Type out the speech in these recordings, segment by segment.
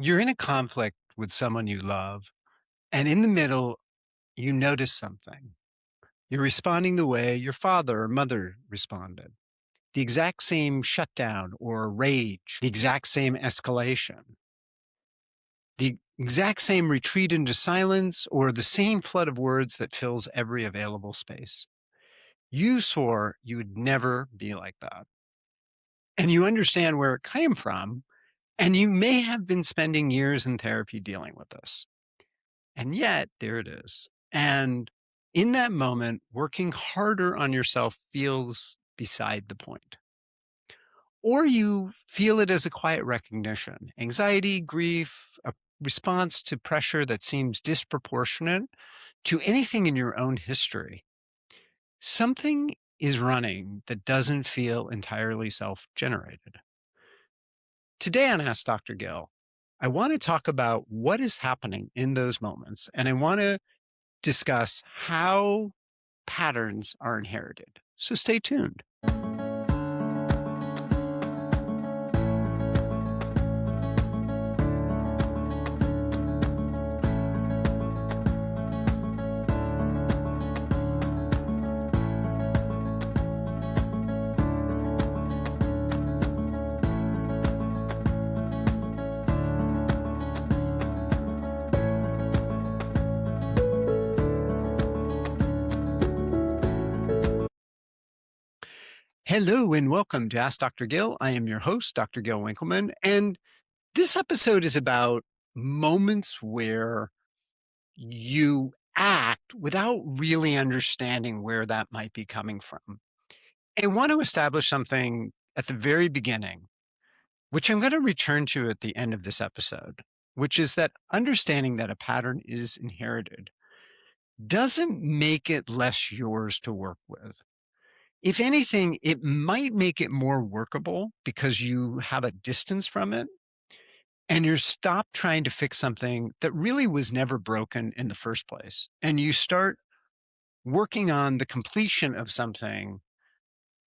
You're in a conflict with someone you love, and in the middle, you notice something. You're responding the way your father or mother responded. The exact same shutdown or rage, the exact same escalation, the exact same retreat into silence, or the same flood of words that fills every available space. You swore you would never be like that. And you understand where it came from, and you may have been spending years in therapy dealing with this. And yet, there it is. And in that moment, working harder on yourself feels beside the point. Or you feel it as a quiet recognition, anxiety, grief, a response to pressure that seems disproportionate to anything in your own history. Something is running that doesn't feel entirely self generated. Today on Ask Dr. Gill, I want to talk about what is happening in those moments. And I want to discuss how patterns are inherited. So stay tuned. Hello and welcome to Ask Dr. Gill. I am your host, Dr. Gil Winkelman, and this episode is about moments where you act without really understanding where that might be coming from. I want to establish something at the very beginning, which I'm going to return to at the end of this episode, which is that understanding that a pattern is inherited doesn't make it less yours to work with. If anything, it might make it more workable because you have a distance from it and you're stopped trying to fix something that really was never broken in the first place. And you start working on the completion of something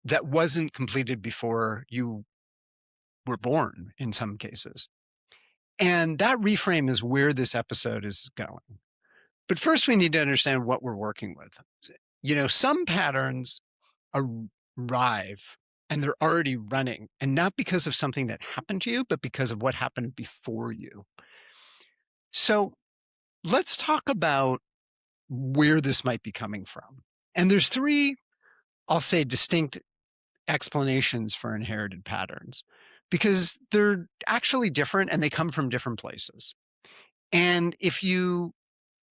that wasn't completed before you were born in some cases. And that reframe is where this episode is going. But first, we need to understand what we're working with. Some patterns arrive and they're already running, and not because of something that happened to you, but because of what happened before you. So let's talk about where this might be coming from. And there's three, I'll say, distinct explanations for inherited patterns because they're actually different and they come from different places. And if you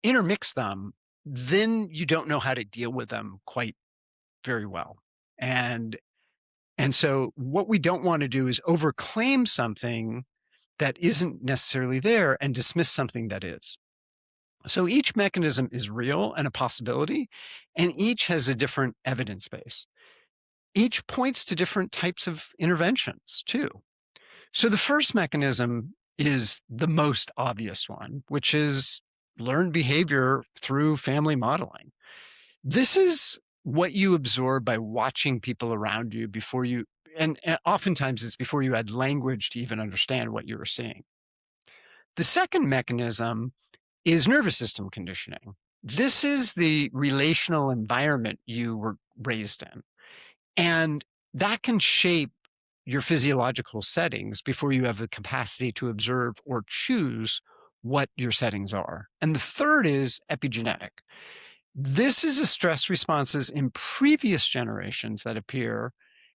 intermix them, then you don't know how to deal with them quite very well. And so what we don't want to do is overclaim something that isn't necessarily there and dismiss something that is. So each mechanism is real and a possibility, and each has a different evidence base. Each points to different types of interventions too. So the first mechanism is the most obvious one, which is learned behavior through family modeling. This is what you absorb by watching people around you before you, and oftentimes it's before you had language to even understand what you were seeing. The second mechanism is nervous system conditioning. This is the relational environment you were raised in. And that can shape your physiological settings before you have the capacity to observe or choose what your settings are. And the third is epigenetic. This is the stress responses in previous generations that appear,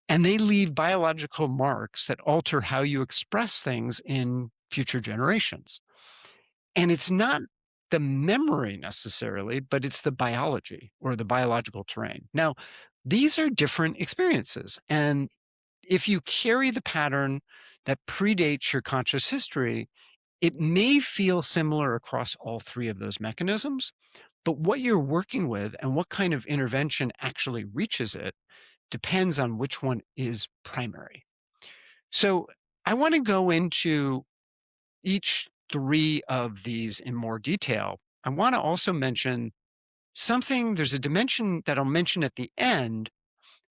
and they leave biological marks that alter how you express things in future generations. And it's not the memory necessarily, but it's the biology or the biological terrain. Now, these are different experiences. And if you carry the pattern that predates your conscious history, it may feel similar across all three of those mechanisms, but what you're working with and what kind of intervention actually reaches it depends on which one is primary. So I want to go into each three of these in more detail. I want to also mention something, there's a dimension that I'll mention at the end,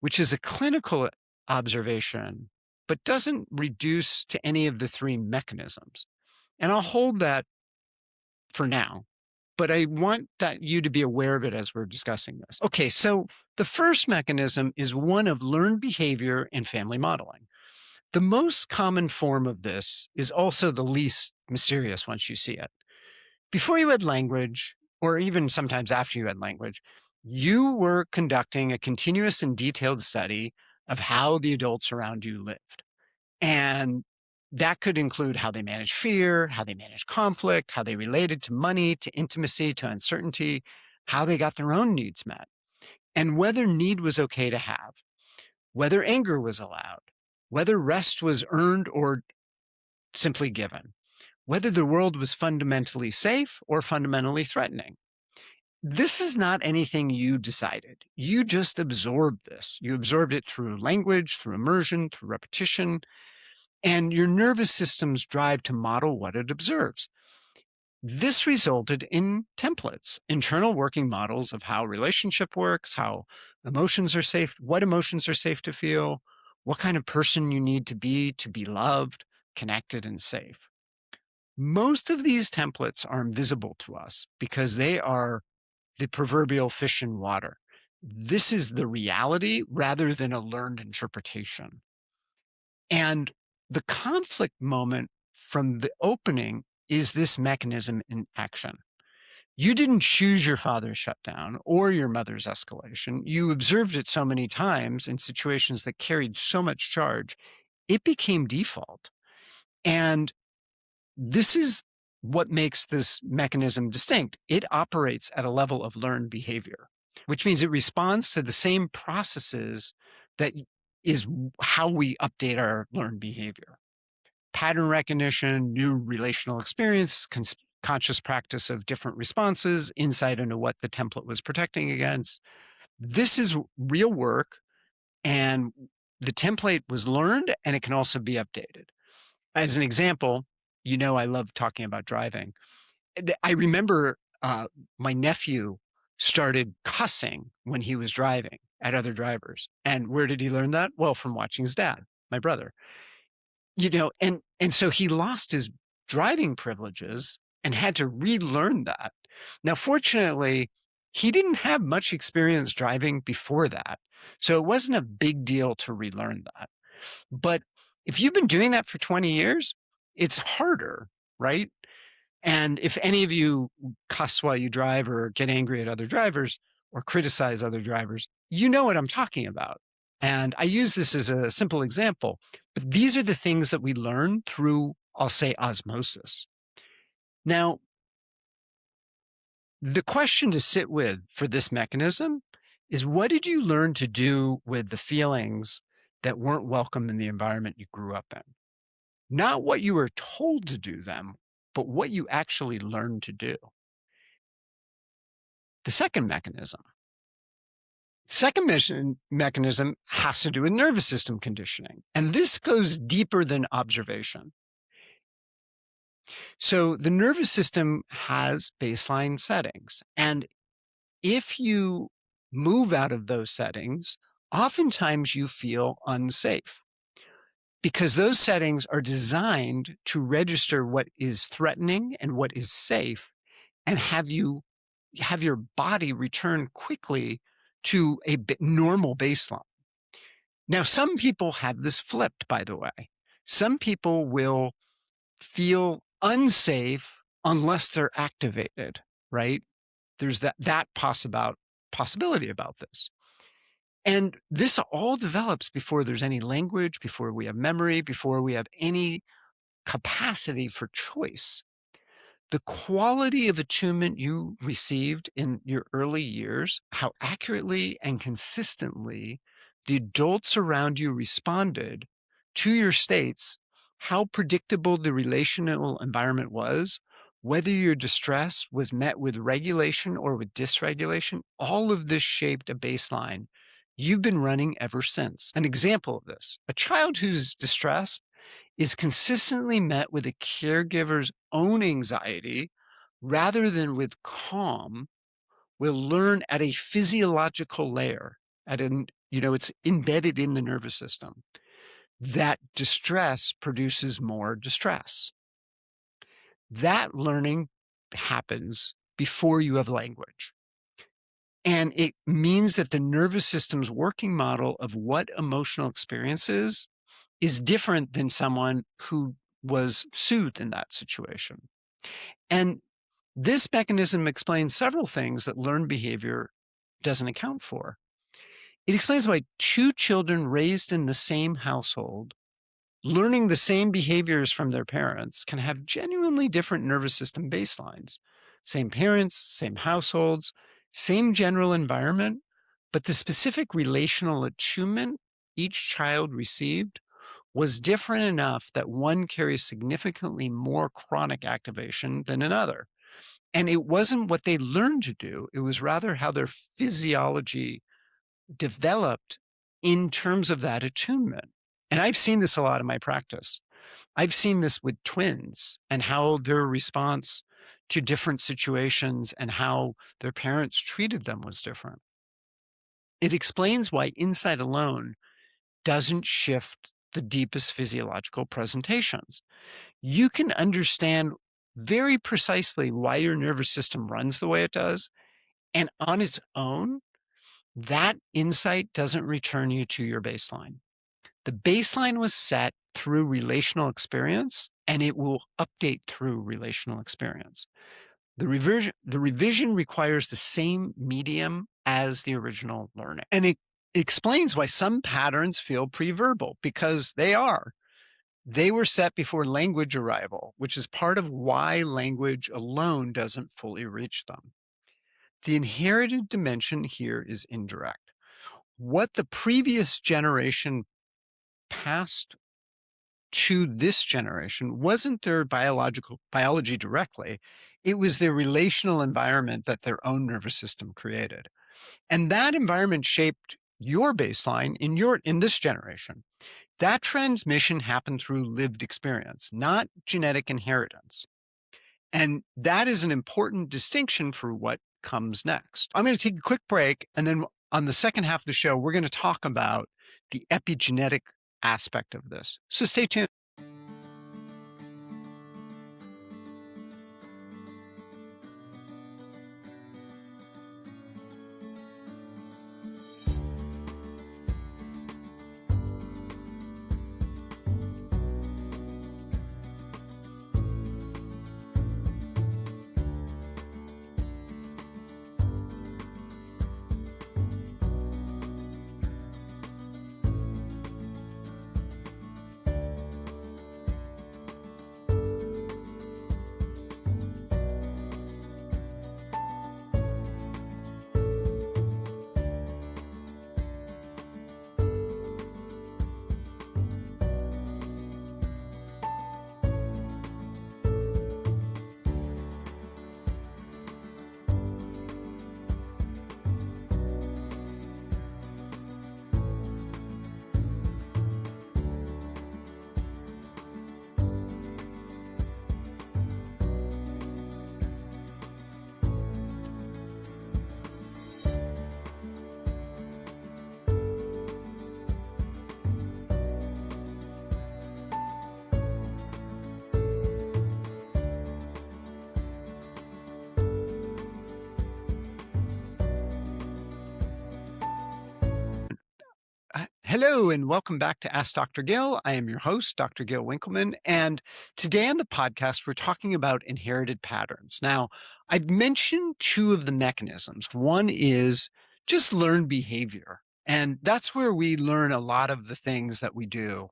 which is a clinical observation, but doesn't reduce to any of the three mechanisms. And I'll hold that for now, but I want that you to be aware of it as we're discussing this. Okay, so the first mechanism is one of learned behavior and family modeling. The most common form of this is also the least mysterious once you see it. Before you had language, or even sometimes after you had language, you were conducting a continuous and detailed study of how the adults around you lived. And that could include how they manage fear, how they manage conflict, how they related to money, to intimacy, to uncertainty, how they got their own needs met, and whether need was okay to have, whether anger was allowed, whether rest was earned or simply given, whether the world was fundamentally safe or fundamentally threatening. This is not anything you decided. You just absorbed this. You absorbed it through language, through immersion, through repetition, and your nervous system's drive to model what it observes. This resulted in templates, internal working models of how relationship works, how emotions are safe, what emotions are safe to feel, what kind of person you need to be loved, connected, and safe. Most of these templates are invisible to us because they are the proverbial fish in water. This is the reality rather than a learned interpretation. And the conflict moment from the opening is this mechanism in action. You didn't choose your father's shutdown or your mother's escalation. You observed it so many times in situations that carried so much charge, it became default. And this is what makes this mechanism distinct. It operates at a level of learned behavior, which means it responds to the same processes that is how we update our learned behavior. Pattern recognition, new relational experience, conscious practice of different responses, insight into what the template was protecting against. This is real work, and the template was learned, and it can also be updated. As an example, I love talking about driving. I remember my nephew started cussing when he was driving at other drivers. And where did he learn that? Well, from watching his dad, my brother. And so he lost his driving privileges and had to relearn that. Now, fortunately, he didn't have much experience driving before that. So it wasn't a big deal to relearn that. But if you've been doing that for 20 years, it's harder, right? And if any of you cuss while you drive or get angry at other drivers or criticize other drivers, you know what I'm talking about. And I use this as a simple example, but these are the things that we learn through, I'll say, osmosis. Now, the question to sit with for this mechanism is, what did you learn to do with the feelings that weren't welcome in the environment you grew up in? Not what you were told to do them, but what you actually learned to do. The second mechanism has to do with nervous system conditioning. And this goes deeper than observation. So the nervous system has baseline settings. And if you move out of those settings, oftentimes you feel unsafe because those settings are designed to register what is threatening and what is safe and have your body return quickly to a normal baseline. Now, some people have this flipped, by the way. Some people will feel unsafe unless they're activated, right? There's that possibility about this. And this all develops before there's any language, before we have memory, before we have any capacity for choice. The quality of attunement you received in your early years, how accurately and consistently the adults around you responded to your states, how predictable the relational environment was, whether your distress was met with regulation or with dysregulation, all of this shaped a baseline you've been running ever since. An example of this, a child who's distressed is consistently met with a caregiver's own anxiety rather than with calm will learn at a physiological layer, it's embedded in the nervous system, that distress produces more distress. That learning happens before you have language. And it means that the nervous system's working model of what emotional experience is different than someone who was soothed in that situation. And this mechanism explains several things that learned behavior doesn't account for. It explains why two children raised in the same household, learning the same behaviors from their parents, can have genuinely different nervous system baselines. Same parents, same households, same general environment, but the specific relational attunement each child received was different enough that one carries significantly more chronic activation than another. And it wasn't what they learned to do, it was rather how their physiology developed in terms of that attunement. And I've seen this a lot in my practice. I've seen this with twins and how their response to different situations and how their parents treated them was different. It explains why insight alone doesn't shift the deepest physiological presentations. You can understand very precisely why your nervous system runs the way it does. And on its own, that insight doesn't return you to your baseline. The baseline was set through relational experience and it will update through relational experience. The revision requires the same medium as the original learning. And it explains why some patterns feel pre-verbal because they are. They were set before language arrival, which is part of why language alone doesn't fully reach them. The inherited dimension here is indirect. What the previous generation passed to this generation wasn't their biology directly. It was their relational environment that their own nervous system created. And that environment shaped your baseline in this generation. That transmission happened through lived experience, not genetic inheritance. And that is an important distinction for what comes next. I'm going to take a quick break. And then on the second half of the show, we're going to talk about the epigenetic aspect of this. So stay tuned. Hello and welcome back to Ask Dr. Gil. I am your host, Dr. Gil Winkelman. And today on the podcast, we're talking about inherited patterns. Now, I've mentioned two of the mechanisms. One is just learned behavior. And that's where we learn a lot of the things that we do,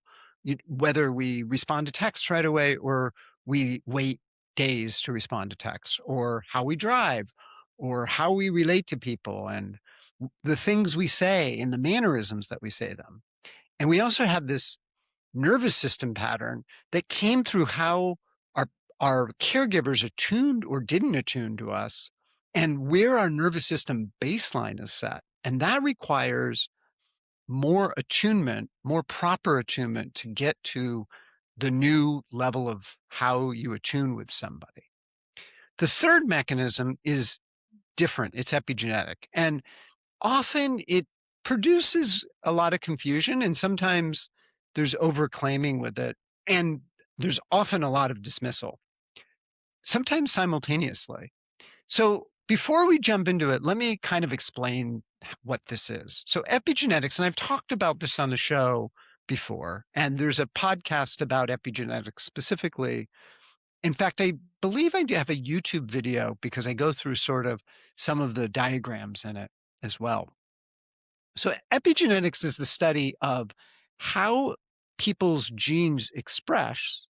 whether we respond to text right away or we wait days to respond to text, or how we drive, or how we relate to people, and the things we say and the mannerisms that we say them. And we also have this nervous system pattern that came through how our, our caregivers attuned or didn't attune to us and where our nervous system baseline is set. And that requires more attunement, more proper attunement to get to the new level of how you attune with somebody. The third mechanism is different. It's epigenetic. And often it produces a lot of confusion and sometimes there's overclaiming with it and there's often a lot of dismissal. sometimes simultaneously. So before we jump into it, let me kind of explain what this is. So epigenetics, and I've talked about this on the show before, and there's a podcast about epigenetics specifically. In fact, I believe I do have a YouTube video because I go through sort of some of the diagrams in it as well. So epigenetics is the study of how people's genes express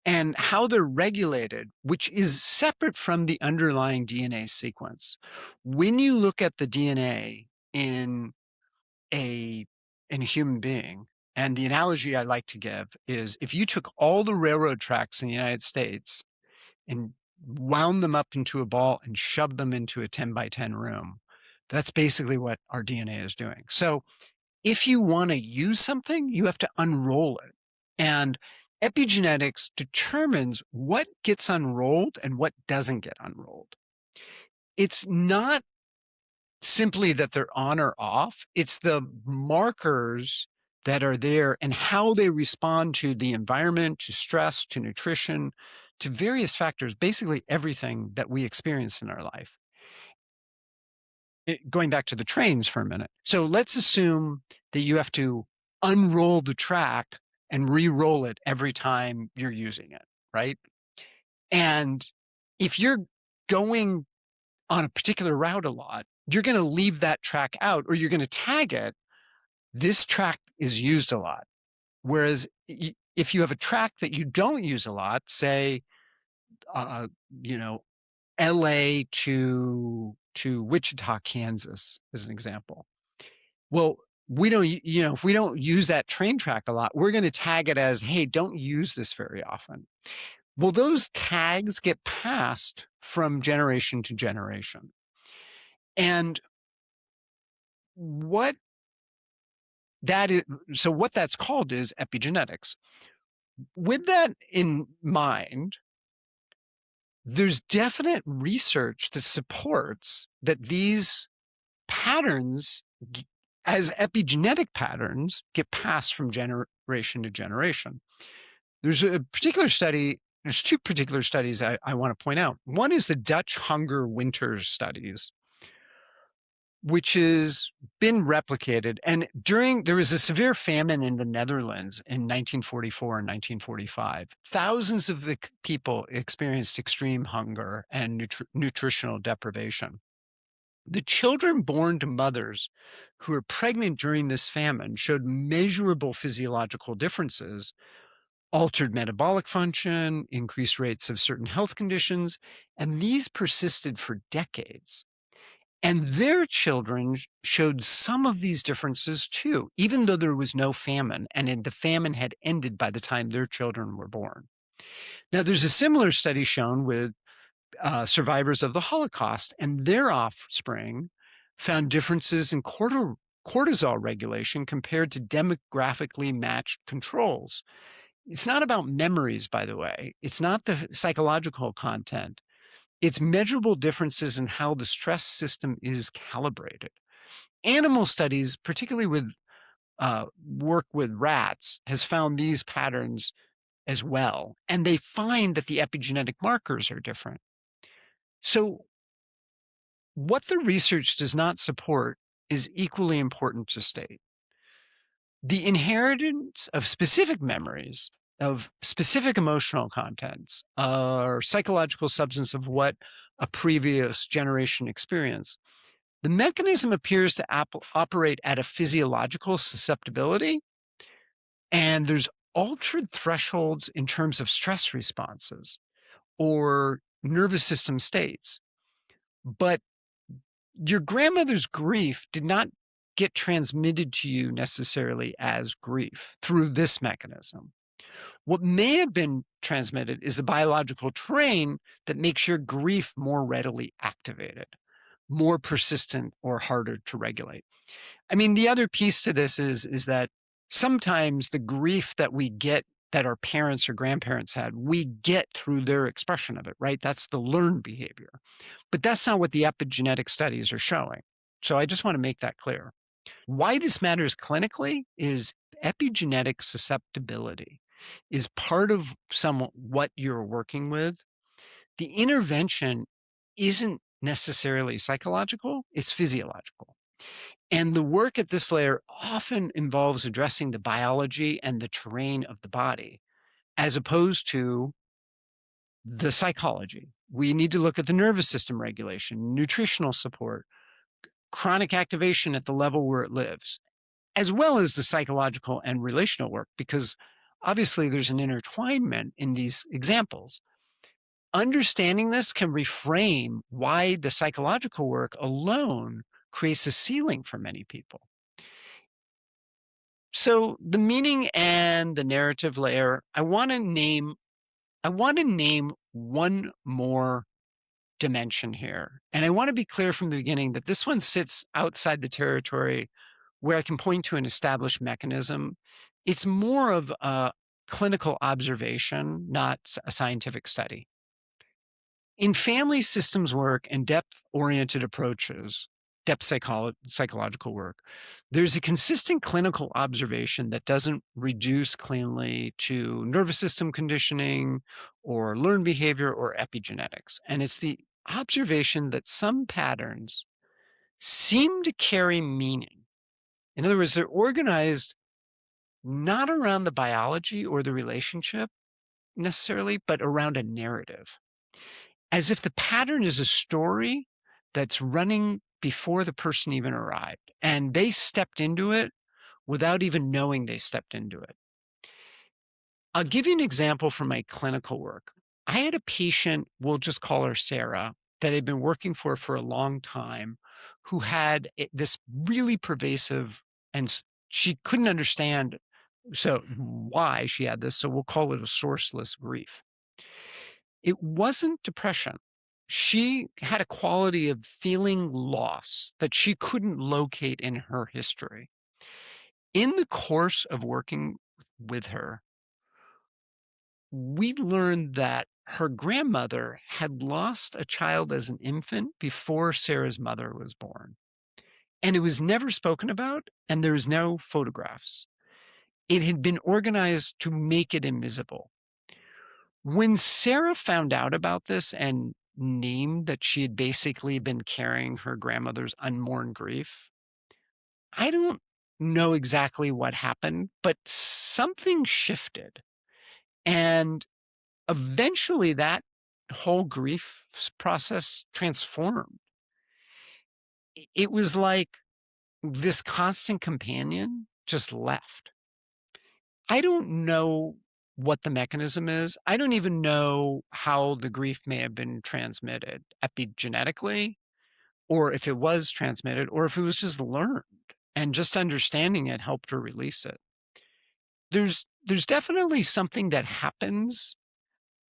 and how they're regulated, which is separate from the underlying DNA sequence. When you look at the DNA in a human being, and the analogy I like to give is if you took all the railroad tracks in the United States and wound them up into a ball and shoved them into a 10 by 10 room, that's basically what our DNA is doing. So if you want to use something, you have to unroll it. And epigenetics determines what gets unrolled and what doesn't get unrolled. It's not simply that they're on or off, it's the markers that are there and how they respond to the environment, to stress, to nutrition, to various factors, basically everything that we experience in our life. Going back to the trains for a minute. So let's assume that you have to unroll the track and re-roll it every time you're using it, right? And if you're going on a particular route a lot, you're going to leave that track out or you're going to tag it. This track is used a lot. Whereas if you have a track that you don't use a lot, say, you know, LA to Wichita, Kansas, as an example. Well, we don't, if we don't use that train track a lot, we're going to tag it as, hey, don't use this very often. Well, those tags get passed from generation to generation. And what that is, so what that's called is epigenetics. With that in mind, there's definite research that supports that these patterns as epigenetic patterns get passed from generation to generation. There's a particular study, there's two particular studies I want to point out. One is the Dutch hunger winter studies, which has been replicated. And there was a severe famine in the Netherlands in 1944 and 1945. Thousands of the people experienced extreme hunger and nutritional deprivation. The children born to mothers who were pregnant during this famine showed measurable physiological differences, altered metabolic function, increased rates of certain health conditions, and these persisted for decades. And their children showed some of these differences too, even though there was no famine, and the famine had ended by the time their children were born. Now, there's a similar study shown with survivors of the Holocaust, and their offspring found differences in cortisol regulation compared to demographically matched controls. It's not about memories, by the way. It's not the psychological content. It's measurable differences in how the stress system is calibrated. Animal studies, particularly with work with rats, has found these patterns as well. And they find that the epigenetic markers are different. So what the research does not support is equally important to state. The inheritance of specific memories, of specific emotional contents, or psychological substance of what a previous generation experienced, the mechanism appears to operate at a physiological susceptibility, and there's altered thresholds in terms of stress responses or nervous system states. But your grandmother's grief did not get transmitted to you necessarily as grief through this mechanism. What may have been transmitted is the biological terrain that makes your grief more readily activated, more persistent, or harder to regulate. I mean, the other piece to this is that sometimes the grief that we get that our parents or grandparents had, we get through their expression of it, right? That's the learned behavior. But that's not what the epigenetic studies are showing. So I just want to make that clear. Why this matters clinically is epigenetic susceptibility is part of what you're working with. The intervention isn't necessarily psychological, it's physiological. And the work at this layer often involves addressing the biology and the terrain of the body, as opposed to the psychology. We need to look at the nervous system regulation, nutritional support, chronic activation at the level where it lives, as well as the psychological and relational work, because obviously there's an intertwinement in these examples. Understanding this can reframe why the psychological work alone creates a ceiling for many people. So the meaning and the narrative layer, I want to name one more dimension here. And I want to be clear from the beginning that this one sits outside the territory where I can point to an established mechanism. It's more of a clinical observation, not a scientific study. In family systems work and depth-oriented approaches, psychological work, there's a consistent clinical observation that doesn't reduce cleanly to nervous system conditioning or learned behavior or epigenetics. And it's the observation that some patterns seem to carry meaning. In other words, they're organized not around the biology or the relationship necessarily, but around a narrative. As if the pattern is a story that's running before the person even arrived, and they stepped into it without even knowing they stepped into it. I'll give you an example from my clinical work. I had a patient, we'll just call her Sarah, that I'd been working for a long time, who had this really pervasive, and she couldn't understand why she had this, so we'll call it a sourceless grief. It wasn't depression. She had a quality of feeling loss that she couldn't locate in her history. In the course of working with her, we learned that her grandmother had lost a child as an infant before Sarah's mother was born. And it was never spoken about, and there was no photographs. It had been organized to make it invisible. When Sarah found out about this and named that she had basically been carrying her grandmother's unmourned grief, I don't know exactly what happened, but something shifted. And eventually that whole grief process transformed. It was like this constant companion just left. I don't know what the mechanism is. I don't even know how the grief may have been transmitted epigenetically, or if it was transmitted, or if it was just learned, and just understanding it helped her release it. There's definitely something that happens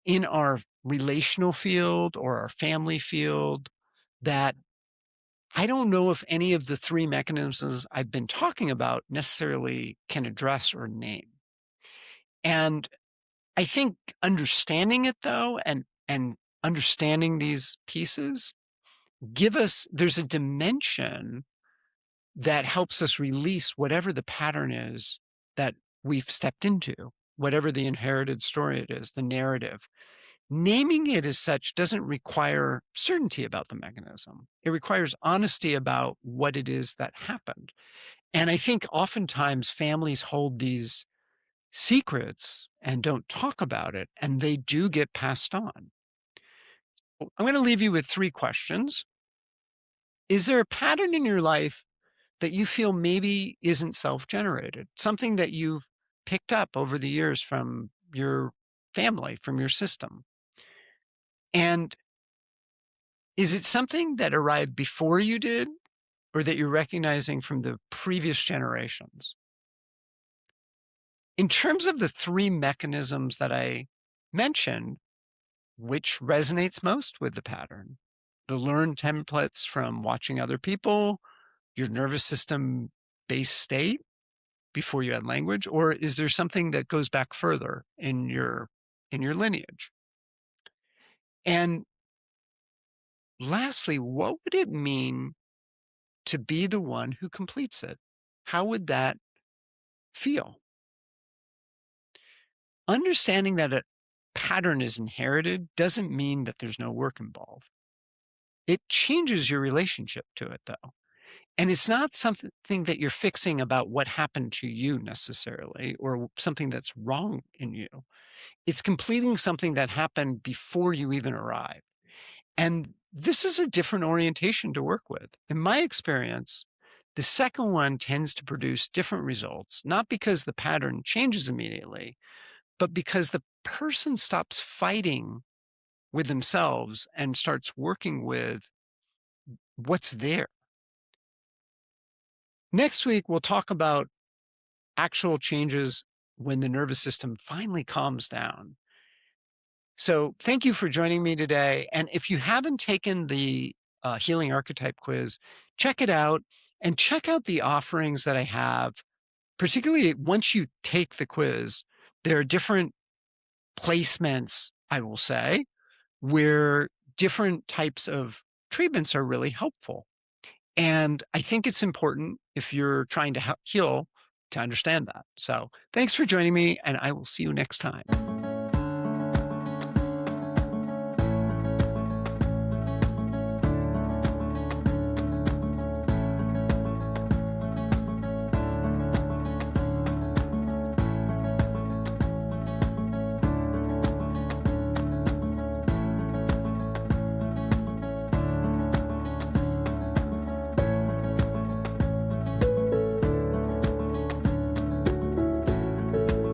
in our relational field or our family field that I don't know if any of the three mechanisms I've been talking about necessarily can address or name. And I think understanding it though, and understanding these pieces there's a dimension that helps us release whatever the pattern is that we've stepped into, whatever the inherited story it is, the narrative. Naming it as such doesn't require certainty about the mechanism. It requires honesty about what it is that happened. And I think oftentimes families hold these secrets and don't talk about it, and they do get passed on. I'm going to leave you with three questions. Is there a pattern in your life that you feel maybe isn't self-generated? Something that you've picked up over the years from your family, from your system? And is it something that arrived before you did, or that you're recognizing from the previous generations? In terms of the three mechanisms that I mentioned, which resonates most with the pattern? The learned templates from watching other people, your nervous system based state before you had language, or is there something that goes back further in your lineage? And lastly, what would it mean to be the one who completes it? How would that feel? Understanding that pattern is inherited doesn't mean that there's no work involved. It changes your relationship to it, though. And it's not something that you're fixing about what happened to you necessarily or something that's wrong in you. It's completing something that happened before you even arrived. And this is a different orientation to work with. In my experience, the second one tends to produce different results, not because the pattern changes immediately, but because the person stops fighting with themselves and starts working with what's there. Next week, we'll talk about actual changes when the nervous system finally calms down. So, thank you for joining me today. And if you haven't taken the Healing Archetype quiz, check it out and check out the offerings that I have. Particularly once you take the quiz, there are different placements, I will say, where different types of treatments are really helpful. And I think it's important if you're trying to heal to understand that. So thanks for joining me, and I will see you next time.